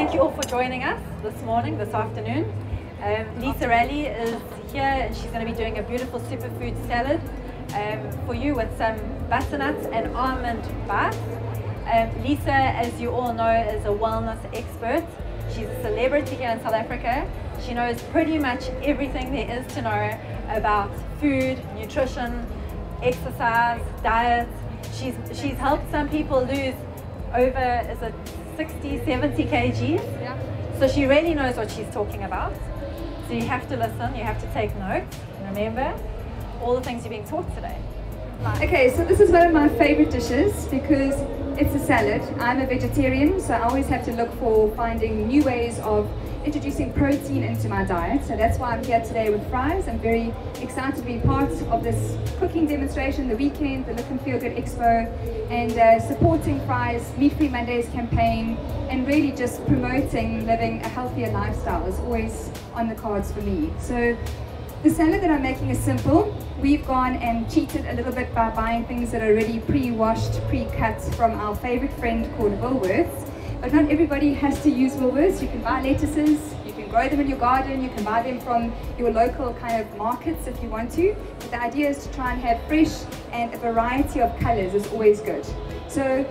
thank you all for joining us this morning, this afternoon. Lisa Raleigh is here and she's going to be doing a beautiful superfood salad for you with some butternut and almond bites. Lisa, as you all know, is a wellness expert. She's a celebrity here in South Africa. She knows pretty much everything there is to know about food, nutrition, exercise, diet. She's helped some people lose over, is it 60, 70 kgs? Yeah. So she really knows what she's talking about. So you have to listen, you have to take notes, and remember all the things you're being taught today. Okay, so this is one of my favorite dishes because it's a salad. I'm a vegetarian, so I always have to look for finding new ways of introducing protein into my diet. So that's why I'm here today with fries. I'm very excited to be part of this cooking demonstration, the weekend, the Look and Feel Good Expo, and supporting Fries Meat Free Mondays campaign, and really just promoting living a healthier lifestyle is always on the cards for me. So the salad that I'm making is simple. We've gone and cheated a little bit by buying things that are already pre-washed, pre-cut from our favorite friend called Woolworths. But not everybody has to use Woolworths. You can buy lettuces, you can grow them in your garden, you can buy them from your local kind of markets if you want to. But the idea is to try and have fresh and a variety of colors is always good. So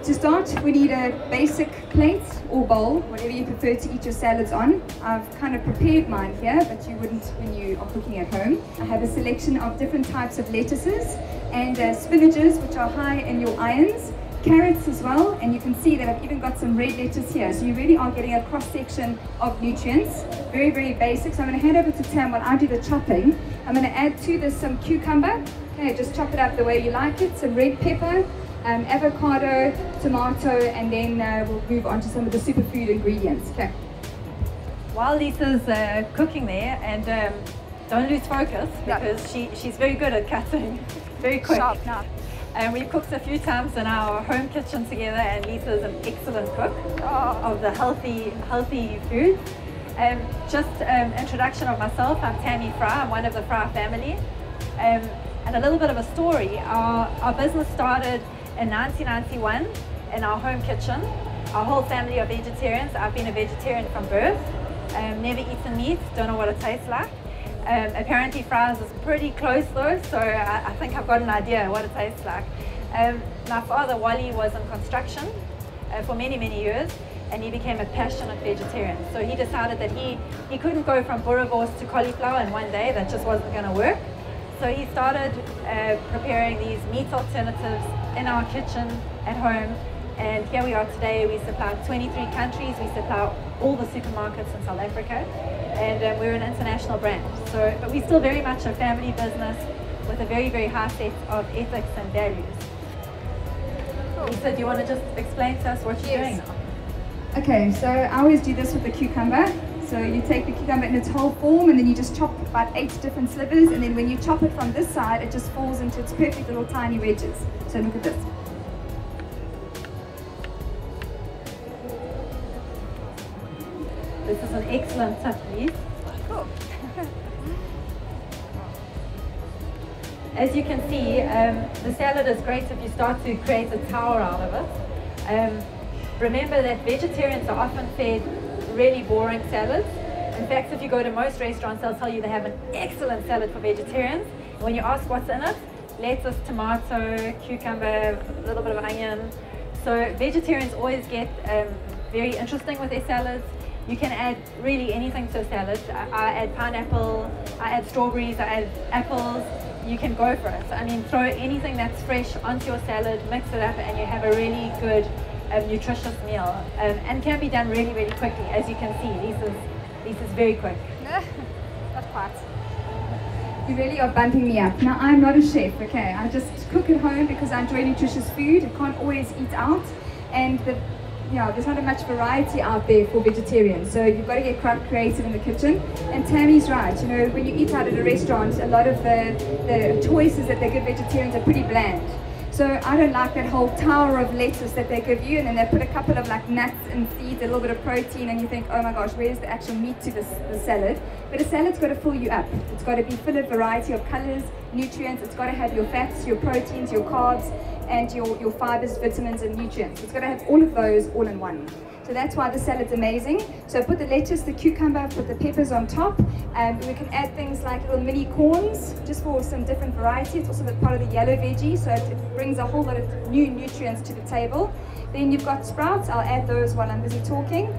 to start, we need a basic plate or bowl, whatever you prefer to eat your salads on. I've kind of prepared mine here, but you wouldn't when you are cooking at home. I have a selection of different types of lettuces and spinaches, which are high in your irons, carrots as well, and you can see that I've even got some red lettuce here. So you really are getting a cross-section of nutrients. Very, very basic. So I'm going to hand over to Tam while I do the chopping. I'm going to add to this some cucumber. Okay, just chop it up the way you like it. Some red pepper. Avocado, tomato, and then we'll move on to some of the superfood ingredients. Okay. While Lisa's cooking there, and don't lose focus because she's very good at cutting, very quick. Sharp now. And we've cooked a few times in our home kitchen together, and Lisa's an excellent cook of the healthy food. Just introduction of myself, I'm Tammy Fry, I'm one of the Fry family. And a little bit of a story, our business started in 1991 in our home kitchen. Our whole family are vegetarians. I've been a vegetarian from birth. Never eaten meat, don't know what it tastes like. Apparently fries is pretty close though, so I think I've got an idea what it tastes like. My father, Wally, was in construction for many, many years, and he became a passionate vegetarian. So he decided that he couldn't go from boerewors to cauliflower in one day, that just wasn't going to work. So he started preparing these meat alternatives in our kitchen at home, and here we are today. We supply 23 countries, we supply all the supermarkets in South Africa, and we're an international brand. So, but we're still very much a family business with a very, very high set of ethics and values. Lisa, do you want to just explain to us what you're doing now? Okay, so I always do this with the cucumber. So you take the cucumber in its whole form, and then you just chop about 8 different slivers, and then when you chop it from this side, it just falls into its perfect little tiny wedges. So look at this. This is an excellent tip, Lise. Cool. As you can see, the salad is great if you start to create a tower out of it. Remember that vegetarians are often fed really boring salads. In fact, if you go to most restaurants, they'll tell you they have an excellent salad for vegetarians. When you ask what's in it, lettuce, tomato, cucumber, a little bit of onion. So vegetarians always get very interesting with their salads. You can add really anything to a salad. I add pineapple, I add strawberries, I add apples. You can go for it. So, I mean, throw anything that's fresh onto your salad, mix it up, and you have a really good nutritious meal, and can be done really, really quickly. As you can see, this is very quick. Not quite. You really are bumping me up. Now, I'm not a chef, okay? I just cook at home because I enjoy nutritious food. I can't always eat out, and there's not much variety out there for vegetarians, so you've got to get quite creative in the kitchen. And Tammy's right, you know, when you eat out at a restaurant, a lot of the choices that they give vegetarians are pretty bland. So I don't like that whole tower of lettuce that they give you, and then they put a couple of like nuts and seeds, a little bit of protein, and you think, oh my gosh, where's the actual meat to the salad? But a salad's got to fill you up. It's got to be full of variety of colors, nutrients. It's got to have your fats, your proteins, your carbs, and your fibers, vitamins, and nutrients. It's got to have all of those all in one. So that's why the salad's amazing. So put the lettuce, the cucumber, put the peppers on top. We can add things like little mini corns, just for some different variety. It's also part of the yellow veggie, so it brings a whole lot of new nutrients to the table. Then you've got sprouts. I'll add those while I'm busy talking.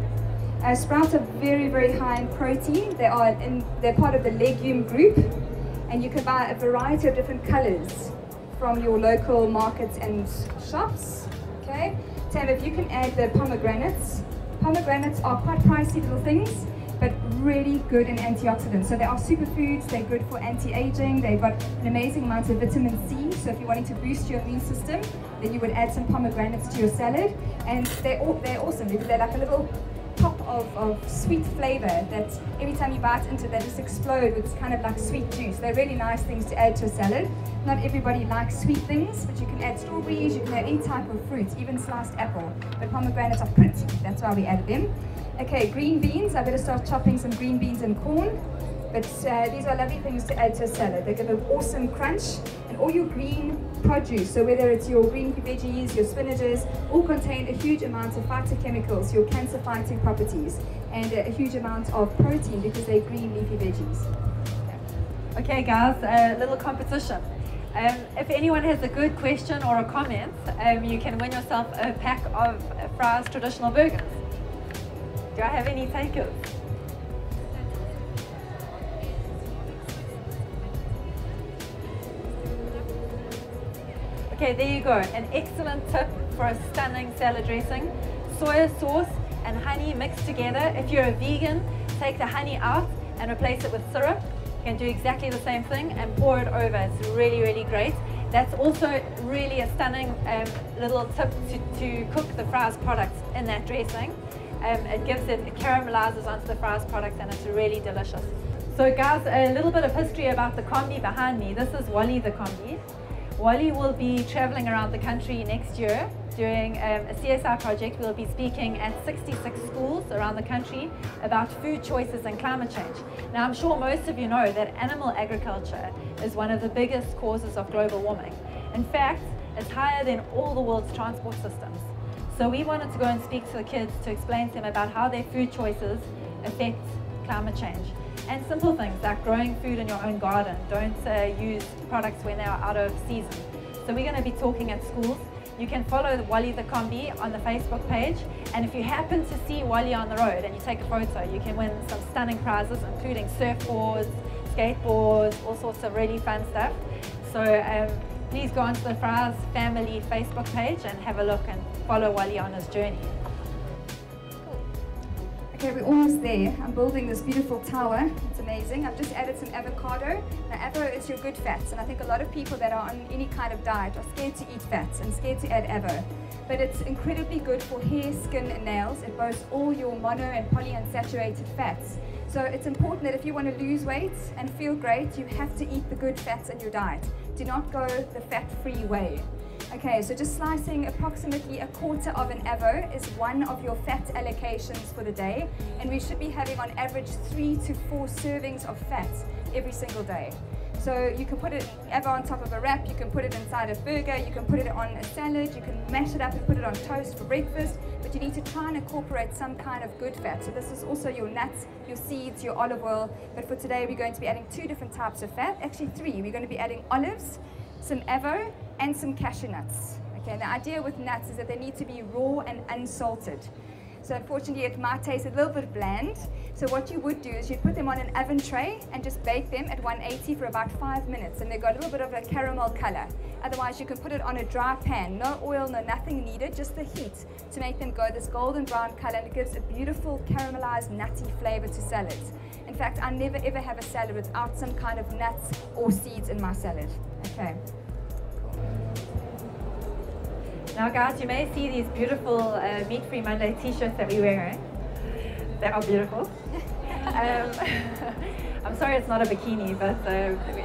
Sprouts are very, very high in protein. They're part of the legume group, and you can buy a variety of different colors from your local markets and shops. Okay. Tab, if you can add the pomegranates. Pomegranates are quite pricey little things, but really good in antioxidants. So they are superfoods, they're good for anti-aging, they've got an amazing amount of vitamin C. So if you're wanting to boost your immune system, then you would add some pomegranates to your salad. And they're awesome because they're like a little pop of sweet flavor that every time you bite into, they just explode with kind of like sweet juice. They're really nice things to add to a salad. Not everybody likes sweet things, but you can add strawberries, you can add any type of fruit, even sliced apple. But pomegranates are pretty, that's why we added them. Okay, green beans. I better start chopping some green beans and corn. But these are lovely things to add to a salad. They give an awesome crunch. And all your green produce, so whether it's your green veggies, your spinaches, all contain a huge amount of phytochemicals, your cancer-fighting properties, and a huge amount of protein because they're green leafy veggies. Okay guys, a little competition. If anyone has a good question or a comment, you can win yourself a pack of Fry's traditional burgers. Do I have any takers? Okay, there you go. An excellent tip for a stunning salad dressing. Soya sauce and honey mixed together. If you're a vegan, take the honey out and replace it with syrup. You can do exactly the same thing and pour it over. It's really, really great. That's also really a stunning little tip to cook the Fry's products in that dressing. It caramelizes onto the Fry's products, and it's really delicious. So guys, a little bit of history about the combi behind me. This is Wally the combi. Wally will be traveling around the country next year doing a CSI project. We'll be speaking at 66 schools around the country about food choices and climate change. Now, I'm sure most of you know that animal agriculture is one of the biggest causes of global warming. In fact, it's higher than all the world's transport systems. So we wanted to go and speak to the kids to explain to them about how their food choices affect climate change. And simple things like growing food in your own garden. Don't use products when they are out of season. So we're going to be talking at schools. You can follow Wally the Combi on the Facebook page. And if you happen to see Wally on the road and you take a photo, you can win some stunning prizes, including surfboards, skateboards, all sorts of really fun stuff. So please go onto the Fry's Family Facebook page and have a look and follow Wally on his journey. Okay, we're almost there. I'm building this beautiful tower. It's amazing. I've just added some avocado. Now, avocado is your good fats, and I think a lot of people that are on any kind of diet are scared to eat fats and scared to add avo. But it's incredibly good for hair, skin, and nails. It boasts all your mono and polyunsaturated fats. So it's important that if you want to lose weight and feel great, you have to eat the good fats in your diet. Do not go the fat-free way. Okay, so just slicing approximately 1/4 of an avo is one of your fat allocations for the day, and we should be having on average 3 to 4 servings of fat every single day. So you can put it avo on top of a wrap, you can put it inside a burger, you can put it on a salad, you can mash it up and put it on toast for breakfast, but you need to try and incorporate some kind of good fat. So this is also your nuts, your seeds, your olive oil, but for today we're going to be adding 2 different types of fat, actually 3. We're going to be adding olives, some avo, and some cashew nuts. Okay, and the idea with nuts is that they need to be raw and unsalted. So unfortunately it might taste a little bit bland. So what you would do is you'd put them on an oven tray and just bake them at 180 for about 5 minutes, and they've got a little bit of a caramel color. Otherwise you can put it on a dry pan, no oil, no nothing needed, just the heat to make them go this golden brown color, and it gives a beautiful caramelized nutty flavor to salads. In fact, I never ever have a salad without some kind of nuts or seeds in my salad. Okay. Now guys, you may see these beautiful Meat-Free Monday t-shirts that we're wearing. They are beautiful. I'm sorry it's not a bikini, but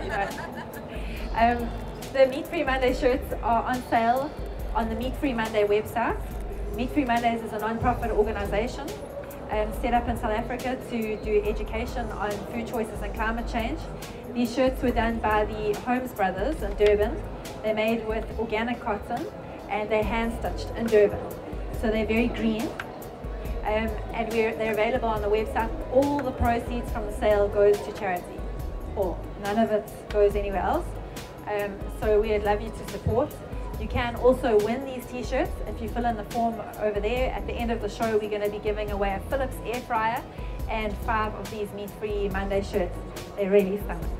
you know. The Meat-Free Monday shirts are on sale on the Meat-Free Monday website. Meat-Free Mondays is a non-profit organization. set up in South Africa to do education on food choices and climate change. These shirts were done by the Holmes brothers in Durban. They're made with organic cotton and they're hand stitched in Durban. So they're very green. And they're available on the website. All the proceeds from the sale goes to charity. All. None of it goes anywhere else. So we'd love you to support. You can also win these t-shirts if you fill in the form over there. At the end of the show, we're going to be giving away a Philips air fryer and 5 of these meat-free Monday shirts. They're really stunning.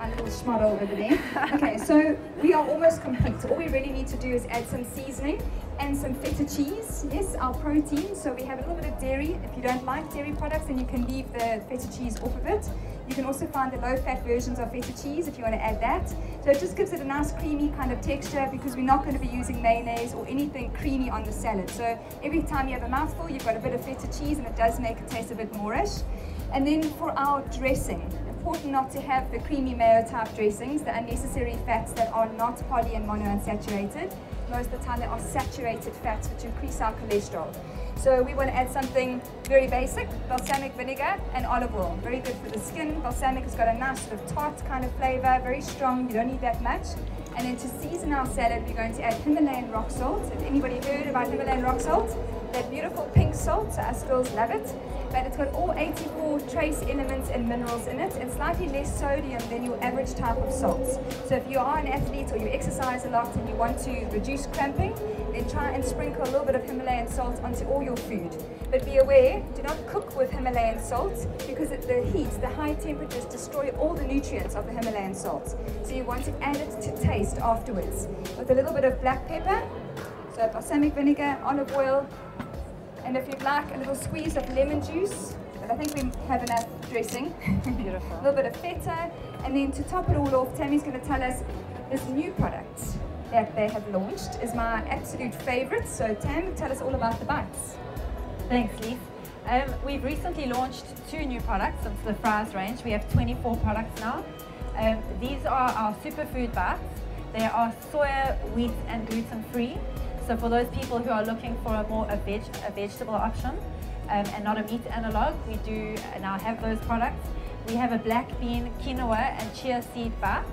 A little schmodel over there. Okay, so we are almost complete. All we really need to do is add some seasoning and some feta cheese. Yes, our protein. So we have a little bit of dairy. If you don't like dairy products, then you can leave the feta cheese off of it. You can also find the low-fat versions of feta cheese if you want to add that. So it just gives it a nice creamy kind of texture because we're not going to be using mayonnaise or anything creamy on the salad. So every time you have a mouthful, you've got a bit of feta cheese and it does make it taste a bit moreish. And then for our dressing, important not to have the creamy mayo type dressings, the unnecessary fats that are not poly and monounsaturated. Most of the time they are saturated fats which increase our cholesterol. So we want to add something very basic, balsamic vinegar and olive oil. Very good for the skin. Balsamic has got a nice sort of tart kind of flavor, very strong, you don't need that much. And then to season our salad, we're going to add Himalayan rock salt. Has anybody heard about Himalayan rock salt? That beautiful pink salt, so us girls love it. But it's got all 84 trace elements and minerals in it and slightly less sodium than your average type of salts. So if you are an athlete or you exercise a lot and you want to reduce cramping, then try and sprinkle a little bit of Himalayan salt onto all your food. But be aware, do not cook with Himalayan salt because the heat, the high temperatures destroy all the nutrients of the Himalayan salt. So you want to add it to taste afterwards with a little bit of black pepper, so balsamic vinegar, olive oil, and if you'd like a little squeeze of lemon juice, but I think we have enough dressing. Beautiful. A little bit of feta, and then to top it all off, Tammy's going to tell us this new product that they have launched is my absolute favorite. So Tam, tell us all about the bites. Thanks, Lise. We've recently launched 2 new products into the fries range. We have 24 products now. These are our Superfood bites. They are soya, wheat and gluten-free. So for those people who are looking for a vegetable option and not a meat analog, we do now have those products. We have a black bean, quinoa and chia seed bite.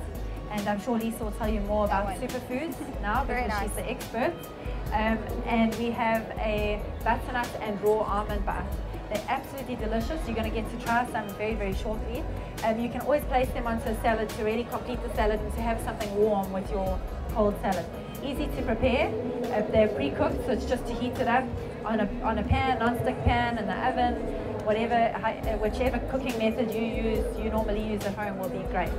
And I'm sure Lisa will tell you more about superfoods now because she's the expert. And we have a butternut and raw almond bite. They're absolutely delicious. You're going to get to try some very, very shortly. You can always place them onto a salad to really complete the salad and to have something warm with your cold salad. Easy to prepare. They're pre-cooked, so it's just to heat it up on a pan, non-stick pan in the oven, whichever cooking method you normally use at home will be great.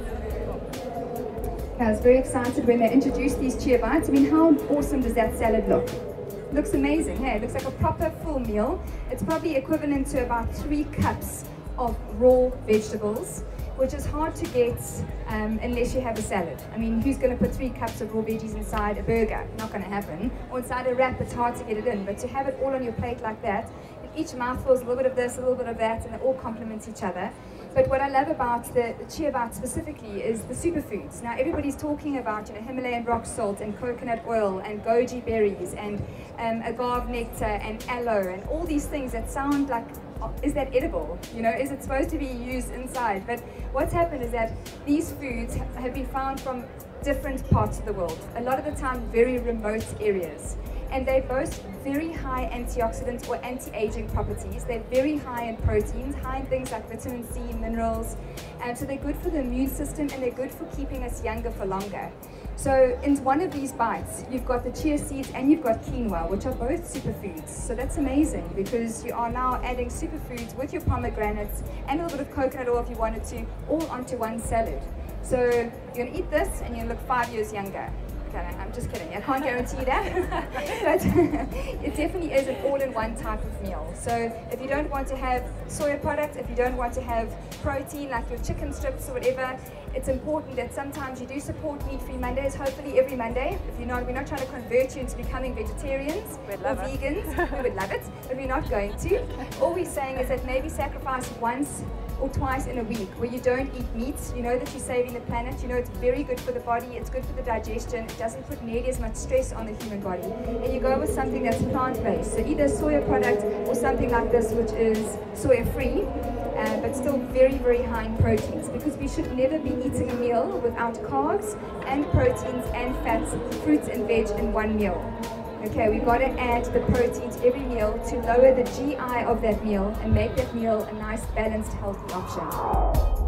I was very excited when they introduced these chia bites. I mean, how awesome does that salad look? Looks amazing, hey? It looks like a proper full meal. It's probably equivalent to about 3 cups of raw vegetables, which is hard to get unless you have a salad. I mean, who's going to put 3 cups of raw veggies inside a burger? Not going to happen. Or inside a wrap, it's hard to get it in. But to have it all on your plate like that, each mouthful is a little bit of this, a little bit of that, and they all complement each other. But what I love about the chia bite specifically is the superfoods. Now everybody's talking about Himalayan rock salt and coconut oil and goji berries and agave nectar and aloe and all these things that sound like, is that edible? Is it supposed to be used inside? But what's happened is that these foods have been found from different parts of the world. A lot of the time very remote areas. And they boast very high antioxidant or anti-aging properties. They're very high in proteins, high in things like vitamin C, minerals. So they're good for the immune system and they're good for keeping us younger for longer. So in one of these bites, you've got the chia seeds and you've got quinoa, which are both superfoods. So that's amazing because you are now adding superfoods with your pomegranates and a little bit of coconut oil if you wanted to, all onto one salad. So you're gonna eat this and you're gonna look 5 years younger. Okay, I'm just kidding, I can't guarantee that, but it definitely is an all-in-one type of meal. So if you don't want to have soya products, if you don't want to have protein like your chicken strips or whatever, it's important that sometimes you do support meat-free Mondays, hopefully every Monday. If you're not, we're not trying to convert you into becoming vegetarians or vegans, we would love it, but we're not going to. All we're saying is that maybe sacrifice once or twice in a week, where you don't eat meat. You know that you're saving the planet. You know it's very good for the body. It's good for the digestion. It doesn't put nearly as much stress on the human body. And you go with something that's plant-based. So either a soya product or something like this, which is soya-free, but still very, very high in proteins, because we should never be eating a meal without carbs and proteins and fats, fruits and veg in one meal. Okay, we've got to add the protein to every meal to lower the GI of that meal and make that meal a nice, balanced, healthy option.